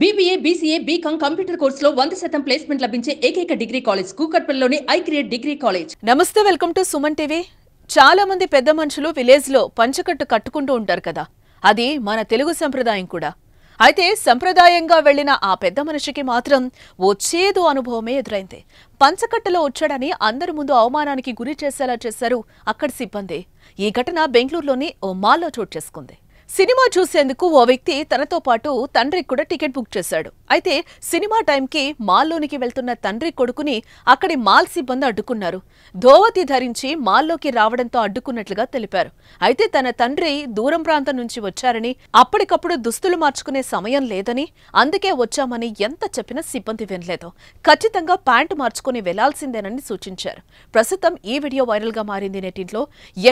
BBA, BCA, BCom computer కోర్సులో 100% placement లభించే ఏకైక డిగ్రీ కాలేజ్ కూకట్పల్లిలోని ఐక్రియేట్ డిగ్రీ కాలేజ్. నమస్తే, వెల్కమ్ టు సుమన్ టీవీ. చాలా మంది పెద్ద మనుషులు విలేజ్ లో పంచకట్టు కట్టుకుంటూ ఉంటారు కదా. అది మన తెలుగు సంప్రదాయం కూడా. అయితే సంప్రదాయంగా వెళ్లిన ఆ పెద్ద మనిషికి మాత్రం ఓ చేదు అనుభవమే ఎదురైంది. పంచకట్టులో వచ్చాడని అందరి ముందు అవమానానికి గురి చేసేలా చేశారు అక్కడి సిబ్బంది. ఈ ఘటన బెంగళూరులోని ఓ మాల్లో చోటు చేసుకుంది. సినిమా చూసేందుకు ఓ వ్యక్తి తనతో పాటు తండ్రికి కూడా టికెట్ బుక్ చేశాడు. అయితే సినిమా టైంకి మాల్లోనికి వెళ్తున్న తండ్రి కొడుకుని అక్కడి మాల్ సిబ్బంది అడ్డుకున్నారు. ధోవతి ధరించి మాల్లోకి రావడంతో అడ్డుకున్నట్లుగా తెలిపారు. అయితే తన తండ్రి దూరం ప్రాంతం నుంచి వచ్చారని, అప్పటికప్పుడు దుస్తులు మార్చుకునే సమయం లేదని, అందుకే వచ్చామని ఎంత చెప్పినా సిబ్బంది వినలేదు. ఖచ్చితంగా ప్యాంటు మార్చుకుని వెళ్లాల్సిందేనని సూచించారు. ప్రస్తుతం ఈ వీడియో వైరల్ గా మారింది నెట్టింట్లో.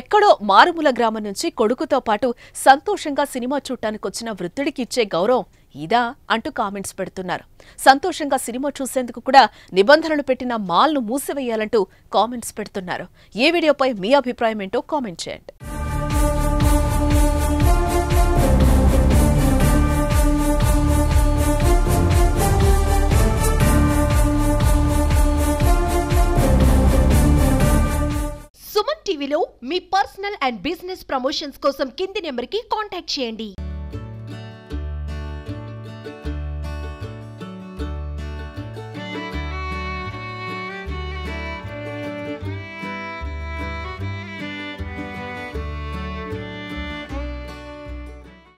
ఎక్కడో మారుమూల గ్రామం నుంచి కొడుకుతో పాటు సంతోషంగా సినిమా చూడటానికి వచ్చిన వృద్ధుడికి ఇచ్చే గౌరవం ఇదా అంటూ కామెంట్స్ పెడుతున్నారు. సంతోషంగా సినిమా చూసేందుకు కూడా నిబంధనలు పెట్టిన మాల్ను మూసివేయాలంటూ కామెంట్స్ పెడుతున్నారు. ఈ వీడియోపై మీ అభిప్రాయం ఏంటో కామెంట్ చేయండి. సుమన్ టీవీలో మీ పర్సనల్ అండ్ బిజినెస్ ప్రమోషన్స్ కోసం కింది నెంబర్కి కాంటాక్ట్ చేయండి.